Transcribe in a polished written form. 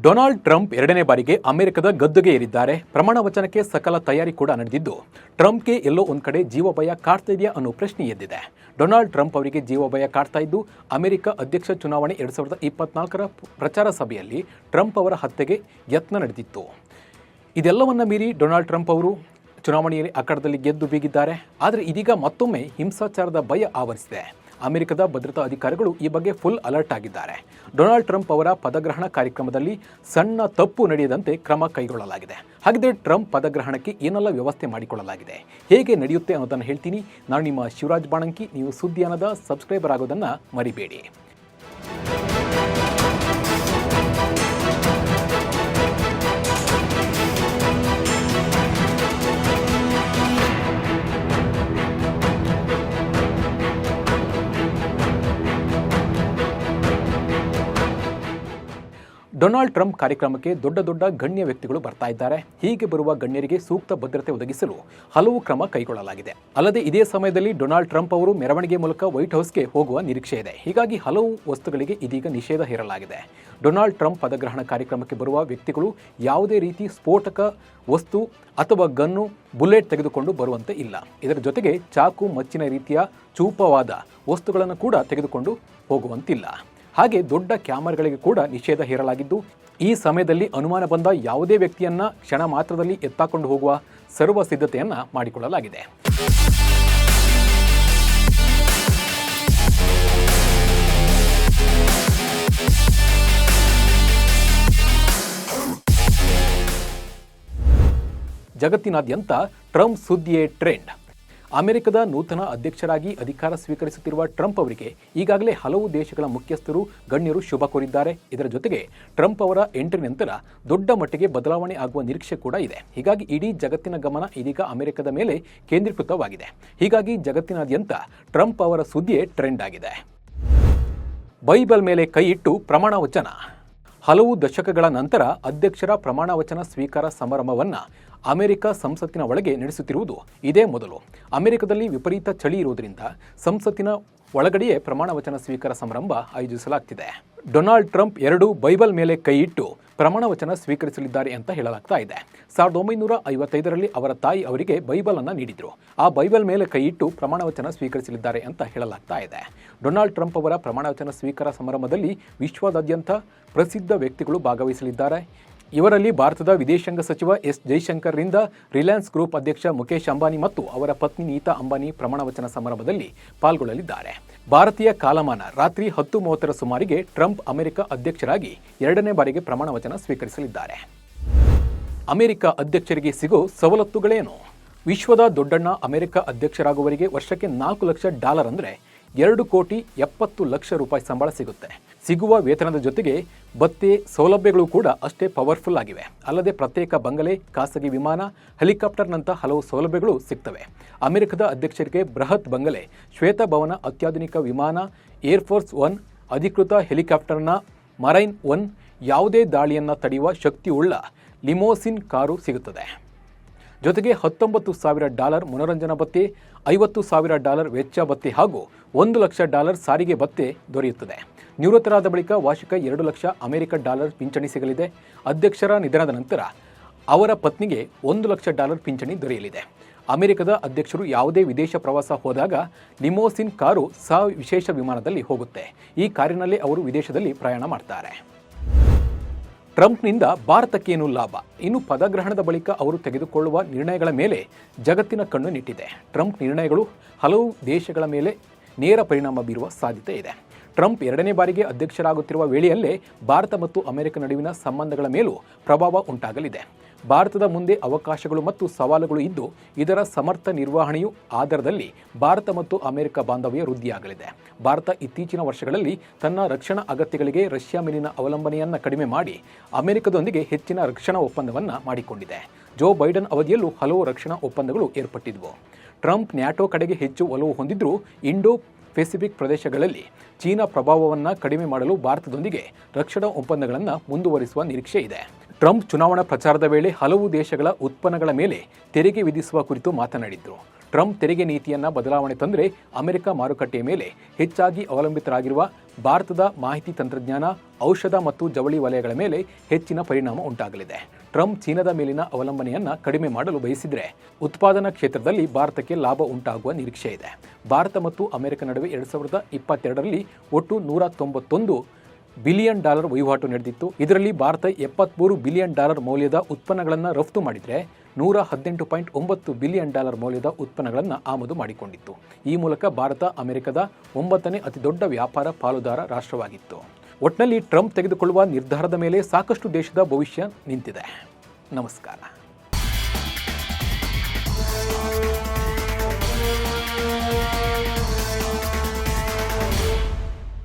Donald Trump ಎರಡನೇ ಬಾರಿಗೆ ಅಮೆರಿಕದ ಗದ್ದುಗೆ ಏರಿದ್ದಾರೆ. ಪ್ರಮಾಣ ವಚನಕ್ಕೆ ಸಕಲ ತಯಾರಿ ಕೂಡ ನಡೆದಿದ್ದು, ಟ್ರಂಪ್ಗೆ ಎಲ್ಲೋ ಒಂದು ಕಡೆ ಜೀವಭಯ ಕಾಡ್ತಾ ಇದೆಯಾ ಅನ್ನೋ ಪ್ರಶ್ನೆ ಎದ್ದಿದೆ. ಡೊನಾಲ್ಡ್ ಟ್ರಂಪ್ ಅವರಿಗೆ ಜೀವಭಯ ಕಾಡ್ತಾ ಇದ್ದು, ಅಮೆರಿಕ ಅಧ್ಯಕ್ಷ ಚುನಾವಣೆ 2024ರ ಪ್ರಚಾರ ಸಭೆಯಲ್ಲಿ ಟ್ರಂಪ್ ಅವರ ಹತ್ಯೆಗೆ ಯತ್ನ ನಡೆದಿತ್ತು. ಇದೆಲ್ಲವನ್ನ ಮೀರಿ ಡೊನಾಲ್ಡ್ ಟ್ರಂಪ್ ಅವರು ಚುನಾವಣೆಯಲ್ಲಿ ಅಖಾಡದಲ್ಲಿ ಗೆದ್ದು ಬೀಗಿದ್ದಾರೆ. ಆದರೆ ಇದೀಗ ಮತ್ತೊಮ್ಮೆ ಹಿಂಸಾಚಾರದ ಭಯ ಆವರಿಸಿದೆ. ಅಮೆರಿಕದ ಭದ್ರತಾ ಅಧಿಕಾರಿಗಳು ಈ ಬಗ್ಗೆ ಫುಲ್ ಅಲರ್ಟ್ ಆಗಿದ್ದಾರೆ. ಡೊನಾಲ್ಡ್ ಟ್ರಂಪ್ ಅವರ ಪದಗ್ರಹಣ ಕಾರ್ಯಕ್ರಮದಲ್ಲಿ ಸಣ್ಣ ತಪ್ಪು ನಡೆಯದಂತೆ ಕ್ರಮ ಕೈಗೊಳ್ಳಲಾಗಿದೆ. ಹಾಗಿದ್ರೆ ಟ್ರಂಪ್ ಪದಗ್ರಹಣಕ್ಕೆ ಏನೆಲ್ಲ ವ್ಯವಸ್ಥೆ ಮಾಡಿಕೊಳ್ಳಲಾಗಿದೆ, ಹೇಗೆ ನಡೆಯುತ್ತೆ ಅನ್ನೋದನ್ನು ಹೇಳ್ತೀನಿ. ನಾನು ನಿಮ್ಮ ಶಿವರಾಜ್ ಬಾಣಂಕಿ. ನೀವು ಸುದ್ದಿಯಾನದ ಸಬ್ಸ್ಕ್ರೈಬರ್ ಆಗೋದನ್ನು ಮರಿಬೇಡಿ. ಡೊನಾಲ್ಡ್ ಟ್ರಂಪ್ ಕಾರ್ಯಕ್ರಮಕ್ಕೆ ದೊಡ್ಡ ಗಣ್ಯ ವ್ಯಕ್ತಿಗಳು ಬರ್ತಾ ಇದ್ದಾರೆ. ಹೀಗೆ ಬರುವ ಗಣ್ಯರಿಗೆ ಸೂಕ್ತ ಭದ್ರತೆ ಒದಗಿಸಲು ಹಲವು ಕ್ರಮ ಕೈಗೊಳ್ಳಲಾಗಿದೆ. ಅಲ್ಲದೆ ಇದೇ ಸಮಯದಲ್ಲಿ ಡೊನಾಲ್ಡ್ ಟ್ರಂಪ್ ಅವರು ಮೆರವಣಿಗೆ ಮೂಲಕ ವೈಟ್ ಹೌಸ್ಗೆ ಹೋಗುವ ನಿರೀಕ್ಷೆ ಇದೆ. ಹೀಗಾಗಿ ಹಲವು ವಸ್ತುಗಳಿಗೆ ಇದೀಗ ನಿಷೇಧ ಹೇರಲಾಗಿದೆ. ಡೊನಾಲ್ಡ್ ಟ್ರಂಪ್ ಪದಗ್ರಹಣ ಕಾರ್ಯಕ್ರಮಕ್ಕೆ ಬರುವ ವ್ಯಕ್ತಿಗಳು ಯಾವುದೇ ರೀತಿ ಸ್ಫೋಟಕ ವಸ್ತು ಅಥವಾ ಗನ್ನು, ಬುಲೆಟ್ ತೆಗೆದುಕೊಂಡು ಬರುವಂತೆ ಇಲ್ಲ. ಇದರ ಜೊತೆಗೆ ಚಾಕು, ಮಚ್ಚಿನ ರೀತಿಯ ಚೂಪವಾದ ವಸ್ತುಗಳನ್ನು ಕೂಡ ತೆಗೆದುಕೊಂಡು ಹೋಗುವಂತಿಲ್ಲ. ಹಾಗೆ ದೊಡ್ಡ ಕ್ಯಾಮರಾಗಳಿಗೆ ಕೂಡ ನಿಷೇಧ ಹೇರಲಾಗಿದ್ದು, ಈ ಸಮಯದಲ್ಲಿ ಅನುಮಾನ ಬಂದ ಯಾವುದೇ ವ್ಯಕ್ತಿಯನ್ನ ಕ್ಷಣ ಮಾತ್ರದಲ್ಲಿ ಎತ್ತಾಕೊಂಡು ಹೋಗುವ ಸರ್ವ ಸಿದ್ಧತೆಯನ್ನ ಮಾಡಿಕೊಳ್ಳಲಾಗಿದೆ. ಜಗತ್ತಿನಾದ್ಯಂತ ಟ್ರಂಪ್ ಸುದ್ದಿಯೇ ಟ್ರೆಂಡ್. ಅಮೆರಿಕದ ನೂತನ ಅಧ್ಯಕ್ಷರಾಗಿ ಅಧಿಕಾರ ಸ್ವೀಕರಿಸುತ್ತಿರುವ ಟ್ರಂಪ್ ಅವರಿಗೆ ಈಗಾಗಲೇ ಹಲವು ದೇಶಗಳ ಮುಖ್ಯಸ್ಥರು, ಗಣ್ಯರು ಶುಭ ಕೋರಿದ್ದಾರೆ. ಇದರ ಜೊತೆಗೆ ಟ್ರಂಪ್ ಅವರ ಎಂಟ್ರಿ ನಂತರ ದೊಡ್ಡ ಮಟ್ಟಿಗೆ ಬದಲಾವಣೆ ಆಗುವ ನಿರೀಕ್ಷೆ ಕೂಡ ಇದೆ. ಹೀಗಾಗಿ ಇಡೀ ಜಗತ್ತಿನ ಗಮನ ಇದೀಗ ಅಮೆರಿಕದ ಮೇಲೆ ಕೇಂದ್ರೀಕೃತವಾಗಿದೆ. ಹೀಗಾಗಿ ಜಗತ್ತಿನಾದ್ಯಂತ ಟ್ರಂಪ್ ಅವರ ಸುದ್ದಿಯೇ ಟ್ರೆಂಡ್ ಆಗಿದೆ. ಬೈಬಲ್ ಮೇಲೆ ಕೈ ಇಟ್ಟು ಪ್ರಮಾಣ ವಚನ. ಹಲವು ದಶಕಗಳ ನಂತರ ಅಧ್ಯಕ್ಷರ ಪ್ರಮಾಣ ವಚನ ಸ್ವೀಕಾರ ಸಮಾರಂಭವನ್ನು ಅಮೆರಿಕ ಸಂಸತ್ತಿನ ಒಳಗೆ ನಡೆಸುತ್ತಿರುವುದು ಇದೇ ಮೊದಲು. ಅಮೆರಿಕದಲ್ಲಿ ವಿಪರೀತ ಚಳಿ ಇರುವುದರಿಂದ ಸಂಸತ್ತಿನ ಒಳಗಡೆಯೇ ಪ್ರಮಾಣ ವಚನ ಸ್ವೀಕಾರ ಸಮಾರಂಭ ಆಯೋಜಿಸಲಾಗ್ತಿದೆ. ಡೊನಾಲ್ಡ್ ಟ್ರಂಪ್ ಬೈಬಲ್ ಮೇಲೆ ಕೈ ಇಟ್ಟು ಪ್ರಮಾಣ ವಚನ ಸ್ವೀಕರಿಸಲಿದ್ದಾರೆ ಅಂತ ಹೇಳಲಾಗ್ತಾ ಇದೆ. 1955ರಲ್ಲಿ ಅವರ ತಾಯಿ ಅವರಿಗೆ ಬೈಬಲ್ ಅನ್ನು ನೀಡಿದ್ರು. ಆ ಬೈಬಲ್ ಮೇಲೆ ಕೈ ಇಟ್ಟು ಪ್ರಮಾಣ ವಚನ ಸ್ವೀಕರಿಸಲಿದ್ದಾರೆ ಅಂತ ಹೇಳಲಾಗ್ತಾ ಇದೆ. ಡೊನಾಲ್ಡ್ ಟ್ರಂಪ್ ಅವರ ಪ್ರಮಾಣ ವಚನ ಸ್ವೀಕಾರ ಸಮಾರಂಭದಲ್ಲಿ ವಿಶ್ವದಾದ್ಯಂತ ಪ್ರಸಿದ್ಧ ವ್ಯಕ್ತಿಗಳು ಭಾಗವಹಿಸಲಿದ್ದಾರೆ. ಇವರಲ್ಲಿ ಭಾರತದ ವಿದೇಶಾಂಗ ಸಚಿವ ಎಸ್ ಜೈಶಂಕರ್ರಿಂದ ರಿಲಯನ್ಸ್ ಗ್ರೂಪ್ ಅಧ್ಯಕ್ಷ ಮುಖೇಶ್ ಅಂಬಾನಿ ಮತ್ತು ಅವರ ಪತ್ನಿ ನೀತಾ ಅಂಬಾನಿ ಪ್ರಮಾಣ ವಚನ ಸಮಾರಂಭದಲ್ಲಿ ಪಾಲ್ಗೊಳ್ಳಲಿದ್ದಾರೆ. ಭಾರತೀಯ ಕಾಲಮಾನ ರಾತ್ರಿ 10:30ರ ಸುಮಾರಿಗೆ ಟ್ರಂಪ್ ಅಮೆರಿಕ ಅಧ್ಯಕ್ಷರಾಗಿ ಎರಡನೇ ಬಾರಿಗೆ ಪ್ರಮಾಣ ವಚನ ಸ್ವೀಕರಿಸಲಿದ್ದಾರೆ. ಅಮೆರಿಕ ಅಧ್ಯಕ್ಷರಿಗೆ ಸಿಗೋ ಸವಲತ್ತುಗಳೇನು? ವಿಶ್ವದ ದೊಡ್ಡಣ್ಣ ಅಮೆರಿಕ ಅಧ್ಯಕ್ಷರಾಗುವವರಿಗೆ ವರ್ಷಕ್ಕೆ $4 ಲಕ್ಷ ಅಂದರೆ ₹2,70,00,000 ಸಂಬಳ ಸಿಗುತ್ತೆ. ಸಿಗುವ ವೇತನದ ಜೊತೆಗೆ ಭತ್ಯೆ ಸೌಲಭ್ಯಗಳು ಕೂಡ ಅಷ್ಟೇ ಪವರ್ಫುಲ್ ಆಗಿವೆ. ಅಲ್ಲದೆ ಪ್ರತ್ಯೇಕ ಬಂಗಲೆ, ಖಾಸಗಿ ವಿಮಾನ, ಹೆಲಿಕಾಪ್ಟರ್ನಂಥ ಹಲವು ಸೌಲಭ್ಯಗಳು ಸಿಗ್ತವೆ. ಅಮೆರಿಕದ ಅಧ್ಯಕ್ಷರಿಗೆ ಬೃಹತ್ ಬಂಗಲೆ, ಶ್ವೇತಭವನ, ಅತ್ಯಾಧುನಿಕ ವಿಮಾನ, ಏರ್ಫೋರ್ಸ್ ಒನ್, ಅಧಿಕೃತ ಹೆಲಿಕಾಪ್ಟರ್ನ ಮರೈನ್ ಒನ್, ಯಾವುದೇ ದಾಳಿಯನ್ನು ತಡೆಯುವ ಶಕ್ತಿಯುಳ್ಳ ಲಿಮೋಸಿನ್ ಕಾರು ಸಿಗುತ್ತದೆ. ಜೊತೆಗೆ $19,000 ಮನೋರಂಜನಾ ಭತ್ಯೆ, $50,000 ವೆಚ್ಚ ಭತ್ಯೆ ಹಾಗೂ $1 ಲಕ್ಷ ಸಾರಿಗೆ ಭತ್ಯೆ ದೊರೆಯುತ್ತದೆ. ನಿವೃತ್ತರಾದ ಬಳಿಕ ವಾರ್ಷಿಕ $2 ಲಕ್ಷ ಅಮೆರಿಕ ಪಿಂಚಣಿ ಸಿಗಲಿದೆ. ಅಧ್ಯಕ್ಷರ ನಿಧನದ ನಂತರ ಅವರ ಪತ್ನಿಗೆ $1 ಲಕ್ಷ ಪಿಂಚಣಿ ದೊರೆಯಲಿದೆ. ಅಮೆರಿಕದ ಅಧ್ಯಕ್ಷರು ಯಾವುದೇ ವಿದೇಶ ಪ್ರವಾಸ ಹೋದಾಗ ಲಿಮೋಸಿನ್ ಕಾರು ವಿಶೇಷ ವಿಮಾನದಲ್ಲಿ ಹೋಗುತ್ತೆ. ಈ ಕಾರಿನಲ್ಲಿ ಅವರು ವಿದೇಶದಲ್ಲಿ ಪ್ರಯಾಣ ಮಾಡ್ತಾರೆ. ಟ್ರಂಪ್ನಿಂದ ಭಾರತಕ್ಕೇನು ಲಾಭ? ಇನ್ನು ಪದಗ್ರಹಣದ ಬಳಿಕ ಅವರು ತೆಗೆದುಕೊಳ್ಳುವ ನಿರ್ಣಯಗಳ ಮೇಲೆ ಜಗತ್ತಿನ ಕಣ್ಣು ನಿಟ್ಟಿದೆ. ಟ್ರಂಪ್ ನಿರ್ಣಯಗಳು ಹಲವು ದೇಶಗಳ ಮೇಲೆ ನೇರ ಪರಿಣಾಮ ಬೀರುವ ಸಾಧ್ಯತೆ ಇದೆ. ಟ್ರಂಪ್ ಎರಡನೇ ಬಾರಿಗೆ ಅಧ್ಯಕ್ಷರಾಗುತ್ತಿರುವ ವೇಳೆಯಲ್ಲೇ ಭಾರತ ಮತ್ತು ಅಮೆರಿಕ ನಡುವಿನ ಸಂಬಂಧಗಳ ಮೇಲೂ ಪ್ರಭಾವ ಉಂಟಾಗಲಿದೆ. ಭಾರತದ ಮುಂದೆ ಅವಕಾಶಗಳು ಮತ್ತು ಸವಾಲುಗಳು ಇದ್ದು, ಇದರ ಸಮರ್ಥ ನಿರ್ವಹಣೆಯು ಆಧಾರದಲ್ಲಿ ಭಾರತ ಮತ್ತು ಅಮೆರಿಕ ಬಾಂಧವ್ಯ ವೃದ್ಧಿಯಾಗಲಿದೆ. ಭಾರತ ಇತ್ತೀಚಿನ ವರ್ಷಗಳಲ್ಲಿ ತನ್ನ ರಕ್ಷಣಾ ಅಗತ್ಯಗಳಿಗೆ ರಷ್ಯಾ ಮೇಲಿನ ಅವಲಂಬನೆಯನ್ನು ಕಡಿಮೆ ಮಾಡಿ ಅಮೆರಿಕದೊಂದಿಗೆ ಹೆಚ್ಚಿನ ರಕ್ಷಣಾ ಒಪ್ಪಂದವನ್ನು ಮಾಡಿಕೊಂಡಿದೆ. ಜೋ ಬೈಡನ್ ಅವಧಿಯಲ್ಲೂ ಹಲವು ರಕ್ಷಣಾ ಒಪ್ಪಂದಗಳು ಏರ್ಪಟ್ಟಿದ್ವು. ಟ್ರಂಪ್ ನ್ಯಾಟೋ ಕಡೆಗೆ ಹೆಚ್ಚು ಒಲವು ಹೊಂದಿದ್ರೂ ಇಂಡೋ ಪೆಸಿಫಿಕ್ ಪ್ರದೇಶಗಳಲ್ಲಿ ಚೀನಾ ಪ್ರಭಾವವನ್ನು ಕಡಿಮೆ ಮಾಡಲು ಭಾರತದೊಂದಿಗೆ ರಕ್ಷಣಾ ಒಪ್ಪಂದಗಳನ್ನು ಮುಂದುವರಿಸುವ ನಿರೀಕ್ಷೆ ಇದೆ. ಟ್ರಂಪ್ ಚುನಾವಣಾ ಪ್ರಚಾರದ ವೇಳೆ ಹಲವು ದೇಶಗಳ ಉತ್ಪನ್ನಗಳ ಮೇಲೆ ತೆರಿಗೆ ವಿಧಿಸುವ ಕುರಿತು ಮಾತನಾಡಿದ್ರು. ಟ್ರಂಪ್ ತೆರಿಗೆ ನೀತಿಯನ್ನು ಬದಲಾವಣೆ ತಂದರೆ ಅಮೆರಿಕ ಮಾರುಕಟ್ಟೆಯ ಮೇಲೆ ಹೆಚ್ಚಾಗಿ ಅವಲಂಬಿತರಾಗಿರುವ ಭಾರತದ ಮಾಹಿತಿ ತಂತ್ರಜ್ಞಾನ, ಔಷಧ ಮತ್ತು ಜವಳಿ ವಲಯಗಳ ಮೇಲೆ ಹೆಚ್ಚಿನ ಪರಿಣಾಮ ಉಂಟಾಗಲಿದೆ. ಟ್ರಂಪ್ ಚೀನಾದ ಮೇಲಿನ ಅವಲಂಬನೆಯನ್ನು ಕಡಿಮೆ ಮಾಡಲು ಬಯಸಿದರೆ ಉತ್ಪಾದನಾ ಕ್ಷೇತ್ರದಲ್ಲಿ ಭಾರತಕ್ಕೆ ಲಾಭ ಉಂಟಾಗುವ ನಿರೀಕ್ಷೆ ಇದೆ. ಭಾರತ ಮತ್ತು ಅಮೆರಿಕ ನಡುವೆ 2022ರಲ್ಲಿ ಒಟ್ಟು $191 ಬಿಲಿಯನ್ ವಹಿವಾಟು ನಡೆದಿತ್ತು. ಇದರಲ್ಲಿ ಭಾರತ $73 ಬಿಲಿಯನ್ ಮೌಲ್ಯದ ಉತ್ಪನ್ನಗಳನ್ನು ರಫ್ತು ಮಾಡಿದರೆ $118.9 ಬಿಲಿಯನ್ ಮೌಲ್ಯದ ಉತ್ಪನ್ನಗಳನ್ನು ಆಮದು ಮಾಡಿಕೊಂಡಿತ್ತು. ಈ ಮೂಲಕ ಭಾರತ ಅಮೆರಿಕದ 9ನೇ ಅತಿದೊಡ್ಡ ವ್ಯಾಪಾರ ಪಾಲುದಾರ ರಾಷ್ಟ್ರವಾಗಿತ್ತು. ಒಟ್ಟಿನಲ್ಲಿ ಟ್ರಂಪ್ ತೆಗೆದುಕೊಳ್ಳುವ ನಿರ್ಧಾರದ ಮೇಲೆ ಸಾಕಷ್ಟು ದೇಶದ ಭವಿಷ್ಯ ನಿಂತಿದೆ. ನಮಸ್ಕಾರ.